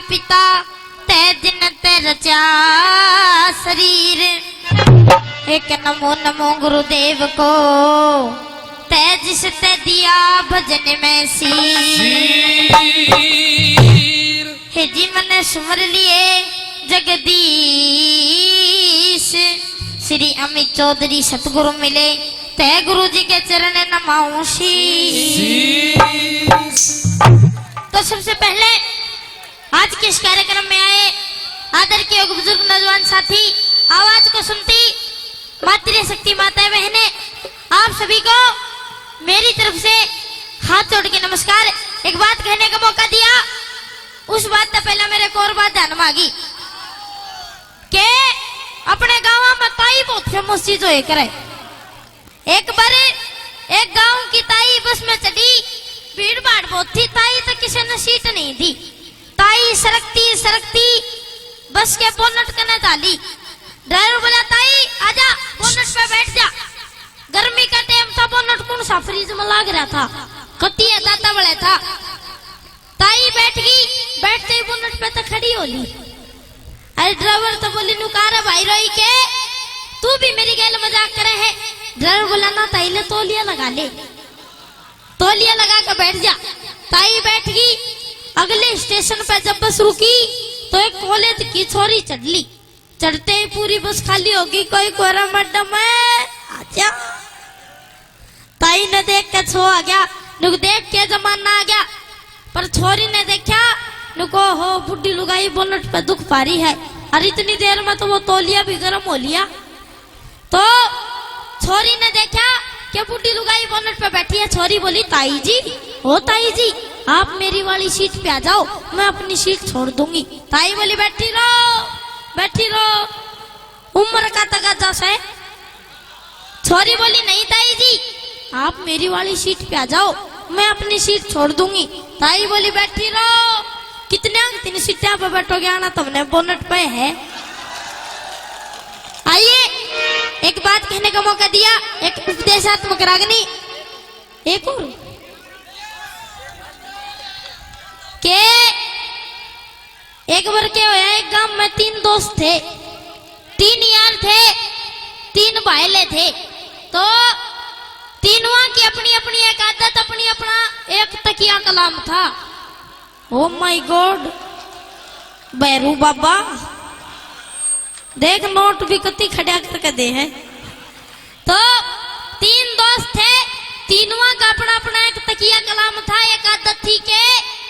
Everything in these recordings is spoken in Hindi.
पिता ते दिन ते रचा शरीर। एक नमो नमो गुरुदेव को ते जिस ते दिया भजन में सीर। हे जी मैंने सुमर लिए जगदीश श्री अमित चौधरी सतगुरु मिले ते गुरु जी के चरण नमाऊं शीश। तो सबसे पहले आज के इस कार्यक्रम में आए आदर के योग बुजुर्ग नौजवान साथी, आवाज को सुनती मातृशक्ति माताएं बहनें, आप सभी को मेरी तरफ से हाथ जोड़ के नमस्कार। एक बात कहने का मौका दिया, उस बात से पहले मेरे को और बात ध्यान मांगी के अपने गांव में ताई बहुत फेमस चीज हो करे। एक बार एक गांव की ताई बस में चढ़ी, भीड़ भाड़ बहुत थी, ताई तो किसी ने सीट नहीं दी। ताई सरकती सरकती बस के बोनट करने डाली। ड्राइवर बोला ताई आजा बोनट पे बैठ जा। गर्मी का टाइम था, बोनट कौन सा फ्रीज में लग रहा था, कतिया दाता बड़ा था। ताई बैठ गई, बैठते ही बोनट पे तो खड़ी हो ली। अरे ड्राइवर तो बोली नुकारा भाई रोई के तू भी मेरी गैल मजाक करे है। ड्राइवर बोला ना ताई ले तौलिया लगा ले, तौलिया लगा कर बैठ जा। ताई बैठ गई। अगले स्टेशन पे जब बस रुकी तो एक कॉलेज की छोरी चढ़ ली। चढ़ते ही पूरी बस खाली होगी, कोई कोरा मैडम है आजा। ताई ने देख के छो आ गया, नुक देख के जमाना आ गया। पर छोरी ने देखा, नुको हो बुढ़ी लुगाई बोनट पे दुख पारी है। और इतनी देर में तो वो तौलिया भी गर्म हो लिया। तो छोरी ने देखा कि बुढ़ी लुगाई बोनट पे बैठी है। छोरी बोली ताई जी, ओ ताई जी आप मेरी वाली सीट पे आ जाओ, मैं अपनी सीट छोड़ दूंगी। ताई बोली बैठी रहो बैठी रहो, उम्र का तगाजा है। छोरी बोली नहीं ताई जी आप मेरी वाली सीट पे आ जाओ, मैं अपनी सीट छोड़ दूंगी। ताई बोली बैठी रहो, कितनी सीटें पे बैठोगे, आना तुमने बोनट पे है। आइए एक बात कहने का मौका दिया, एक उपदेशात्मक रागनी। एक और के एक बार क्या हुआ, एक गांव में 3 दोस्त थे, 3 यार थे, 3 भाईले थे। तो तीनों की अपनी अपनी एक आदत, अपनी अपना एक तकिया कलाम था। ओ माय गॉड बैरू बाबा देख नोट भी कति खड़ा करके दे है। तो 3 दोस्त थे, तीनों का अपना अपना एक तकिया कलाम था। एक आदत थी के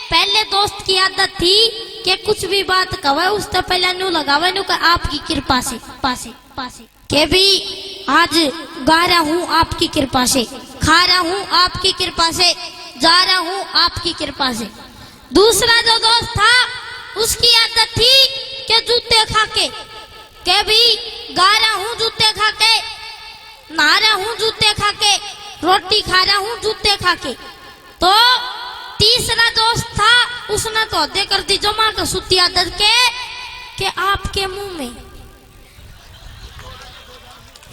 पहले दोस्त की आदत थी कि कुछ भी बात कहे उससे पहले न्यू लगावे, न्यू का आपकी कृपा से पासे पासे के भी आज गा रहा हूँ आपकी कृपा से, खा रहा हूँ आपकी कृपा से, जा रहा हूँ आपकी कृपा से। दूसरा जो दोस्त था उसकी आदत थी कि जूते खा के भी गा रहा हूँ जूते खा के, नहा रहा हूँ जूते खा के, रोटी खा रहा हूँ जूते खा के। तो तीसरा दोस्त था, उसने तो हदे कर दी जमा कर सुती आदत के आपके मुंह में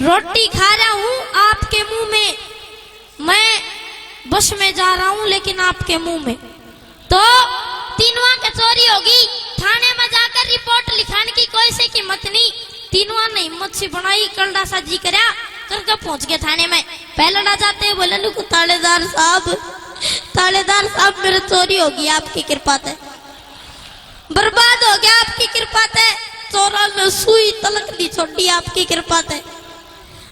रोटी खा रहा हूँ, आपके मुंह में, मैं बस में जा रहा हूँ लेकिन आपके मुंह में। तो तीनों की चोरी होगी, थाने में जाकर रिपोर्ट लिखाने की कोई से कीमत नहीं। तीनों ने हिम्मत से बनाई, कलडा सा जी करया करके पहुंच गए थाने में। पहले ना जाते बोले नुकु तालेदार साहब मेरे चोरी होगी आपकी कृपा से, बर्बाद हो गया आपकी कृपा से, चोरों ने सुई तलक दी छोड़ी आपकी कृपा से,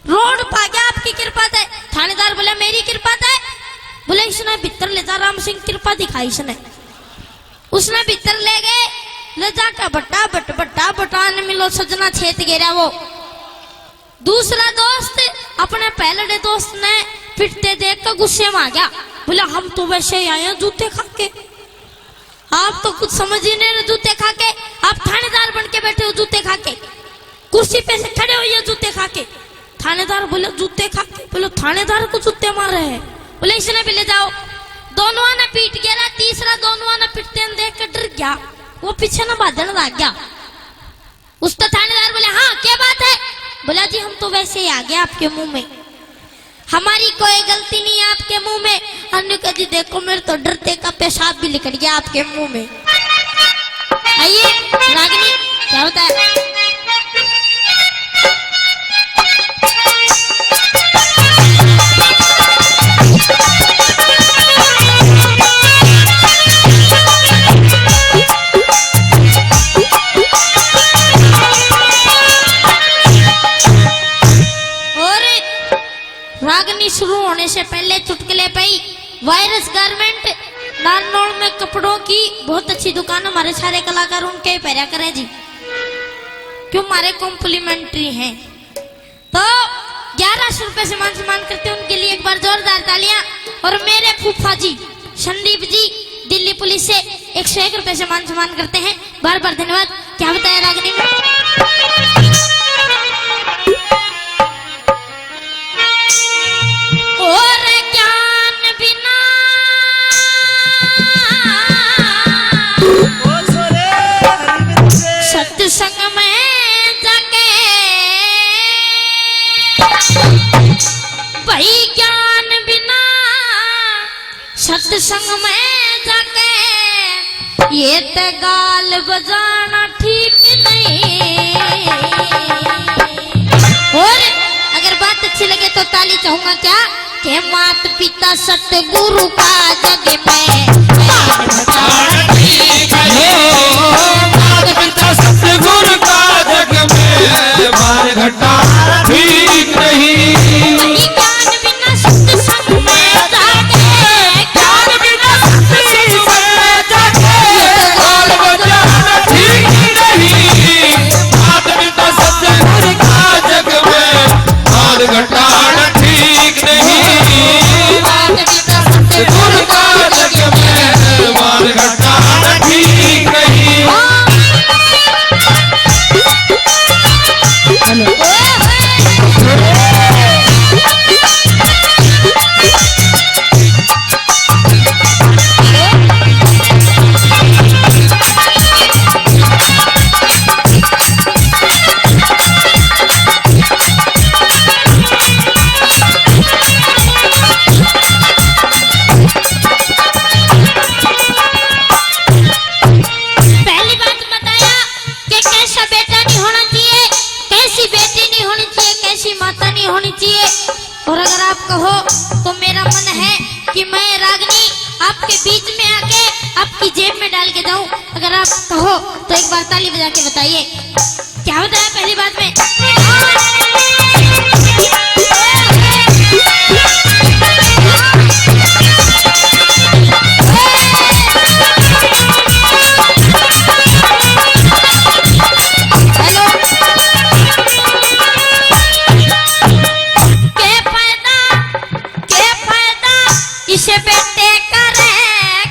रोड पा गया आपकी कृपा से। थानेदार बोले मेरी कृपा से, बोले इसने भीतर ले जा, राम सिंह कृपा दिखाई इसने। उसने भीतर ले गए, ले जाकर बट्टा बटान मिलो सजना छेत गिरा वो। दूसरा दोस्त अपने पहले दोस्त ने पिटते देख कर गुस्से में आ गया, बोला हम तो वैसे ही आए हैं जूते खा के, आप तो कुछ समझ ही नहीं रहे जूते खा के, आप थानेदार बन के बैठे हो जूते खा के, कुर्सी पे से खड़े हुए जूते खा के। थानेदार बोले जूते खा के, बोले थानेदार को जूते मार रहे हैं, बोले इसने भी ले जाओ। दोनों ने पीट गया, तीसरा दोनों ने पिटते देख कर डर गया, वो पीछे न बादल लग गया। उसका थानेदार बोले हाँ क्या बात है, बोला जी हम तो वैसे ही आ गए आपके मुंह में, हमारी कोई गलती नहीं है आपके मुंह में। अन्य का जी देखो मेरे तो डरते का पेशाब भी निकल गया आपके मुंह में। आइए रागिनी, क्या होता है? रागनी शुरू होने से पहले चुटकुले पे वायरस गारमेंट नारनौल में कपड़ों की बहुत अच्छी दुकान, हमारे सारे कलाकार उनके पैरा करें जी, क्यों हमारे कॉम्प्लीमेंट्री हैं। तो 1100 रुपए से मान सम्मान करते हैं उनके लिए एक बार जोरदार तालियां। और मेरे फूफा जी संदीप जी दिल्ली पुलिस से 101 रुपए से मान सम्मान करते हैं, बार बार धन्यवाद। क्या बताया रागनी में? और ज्ञान बिना सत्संग में जाके, भाई ज्ञान बिना सत्संग में जाके ये ते गाल बजाना ठीक नहीं। और अगर बात अच्छी लगे तो ताली चाहूंगा क्या के मात पिता सतगुरु का जग में, मात पिता सतगुरु का जग में मार घटा ठीक नहीं। ज्ञान बिना सत्संग में जाके, ज्ञान बिना सत्संग में जाके गाल बजाना ठीक नहीं। मात पिता सतगुरु का जग में मार घटाना ठीक नहीं। मात पिता सतगुरु का जग में मार घटाना ठीक नहीं। और अगर आप कहो तो मेरा मन है कि मैं रागनी आपके बीच में आके आपकी जेब में डाल के जाऊं। अगर आप कहो तो एक बार ताली बजा के बताइए क्या होता है पहली बात में। इसे बेटे करे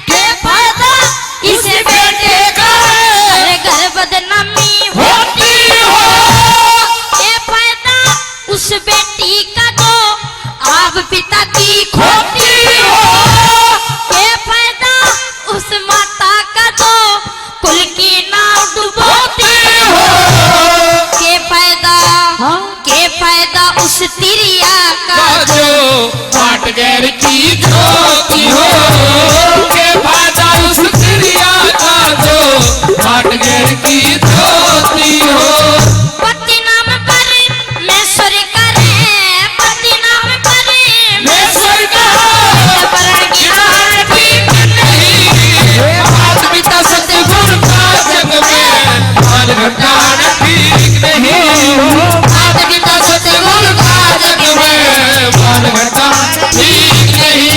के फायदा, इसे बेटे करे घर बदनामी होती हो। के फायदा उस बेटी का जो आप पिता की खोती हो। के फायदा उस माता का जो कुल की नाव डुबोती हो। के फायदा उस तिरिया का जो बाट गैर की ज्योति हो। के फायदा उस तिरिया का जो बाट गैर की ज्योति हो। पति नाम पर मैं स्वर करे, पति नाम पर मैं स्वर करे, पर ज्ञान ठीक नहीं। मात पिता सतगुरु का जग में मार घटाना ठीक नहीं। मात पिता सतगुरु का जग में मार घटाना ठीक नहीं।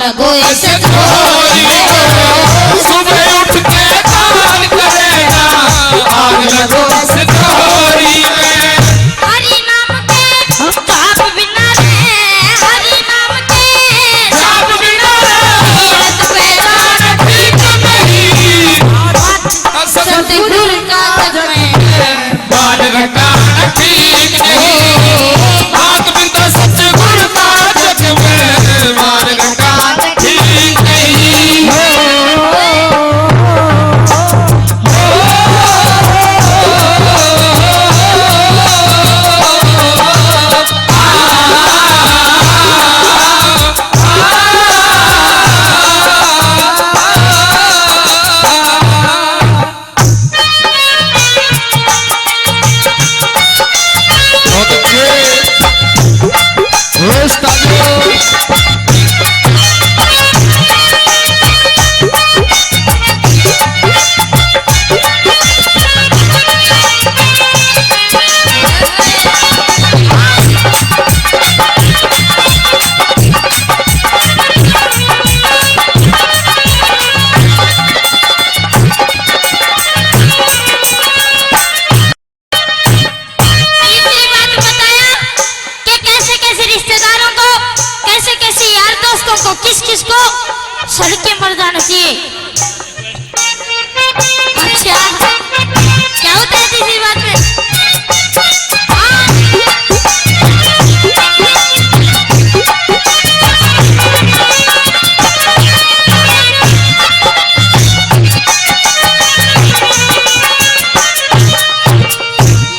लगो ऐसे छोरी सुबह उठ के दान करेगा आग लगो इस छोरी में हरि नाम के जाप बिना रे हरि नाम के जाप बिना ठीक नहीं सतगुरु का जग में बाल घटाना ठीक नहीं बात बिना सतगुरु का जग में बाल घटाना ठीक नहीं बहुत अच्छे तीसरी बात बताया कि कैसे कैसे रिश्तेदारों को कैसे कैसे यार दोस्तों को किस किस को सड़के मर जाना चाहिए। अच्छा क्या होता है तीसरी बात में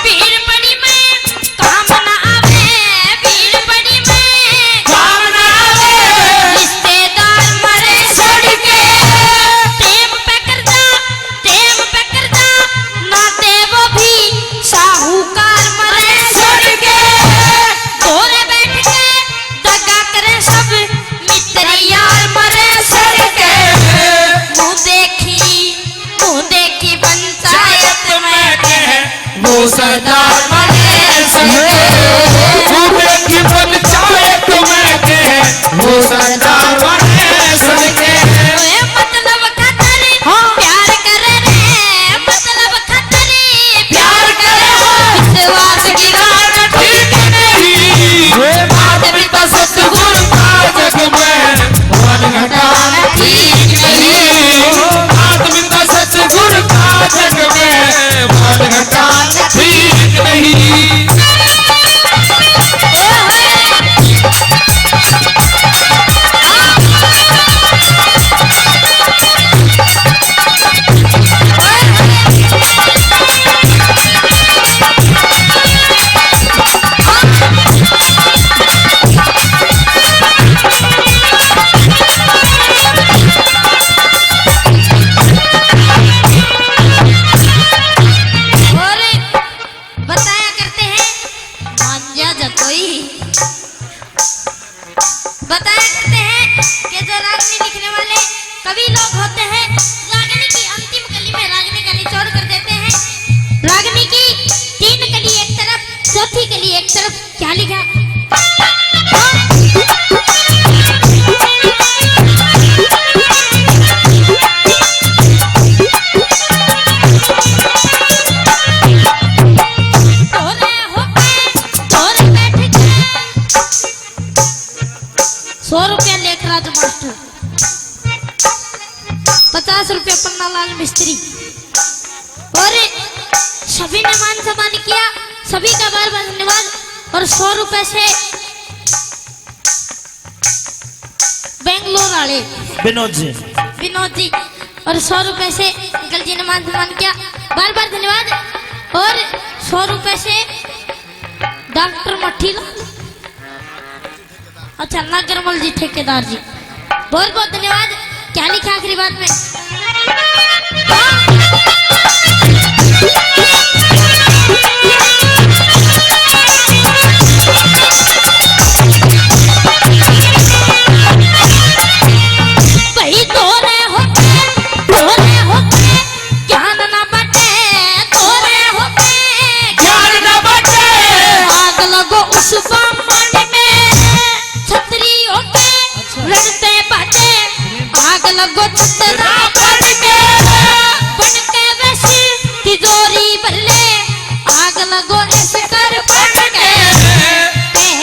भीड़ पड़ी में काम ना आवे भीड़ पड़ी में काम ना आवे रिश्तेदार मरे छोड़ के टेम पे कर जा ना दे वो भी साहूकार मरे छोड़ के गोरे बैठ के दगा करे सब मित्र यार मरे छोड़ के मुंह देखी पंचायत में वो सरदार बने सके चूहे की पंचायत में के वो सरदार बने सके ओए मतलब खतर प्यार करे रे मतलब खतर प्यार करे विश्वास की राह ठीक नहीं वे बात पिता सतगुरु का जग में मन घटाना ठीक नहीं बात पिता सतगुरु का जग में मन घटाना ठीक नहीं और बताया करते हैं मांझा जकोई बताया करते हैं कि जो रागनी लिखने वाले कवि लोग होते हैं रागनी की अंतिम कली में रागनी का निचोड़ कर देते हैं। रागनी की 3 कली एक तरफ चौथी कली एक तरफ क्या लिखा तोरे बैठ के 100 रुपया लेख राज मास्टर 50 रुपया पन्ना लाल मिस्त्री और सभी ने मान सम्मान किया सभी का बार बार धन्यवाद। और 100 रुपए से बेंगलोर वाले विनोद जी और 100 रुपए से अंकल जी ने मान सम्मान किया बार बार धन्यवाद। और 100 रुपए से डॉक्टर मट्ठी अच्छा नागरमल जी ठेकेदार जी बहुत बहुत धन्यवाद। क्या लिखा आखिरी बात में भाई तोरे होते ज्ञान ना बटे तोरे होते ज्ञान न बटे आग लगो उस बामन में छतरी होके लड़ते बाटे लगो छतरा बन के वैसी तिजोरी बल्ले आग लगो ऐसे कर बन के कह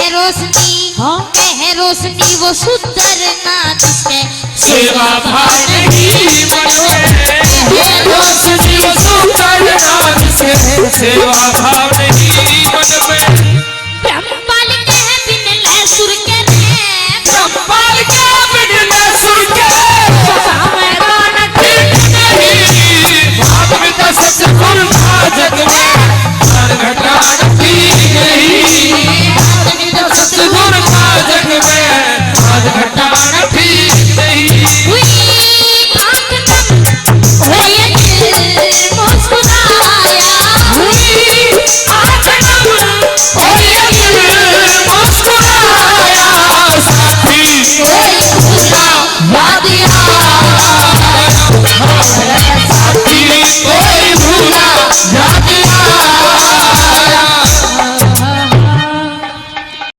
रोशनी वो सुंदर ना दिखे सेवा भाव नहीं मन में रोशनी वो सुंदर ना दिखे सेवा भाव नहीं मन में ब्रह्मपाल के बिन लहसुर के रे ब्रह्मपाल के बिन लहसुर के सामे गान नहीं भाग में तो सतगुरु का जग में हर घटा ठीक नहीं भाग में तो सतगुरु का जग में हर घटा ठीक नहीं हुई आंख नम होए दिल मुस्कुराया हुई आँख नम होए दिल मुस्कुराया साथी होए खुदा याद आया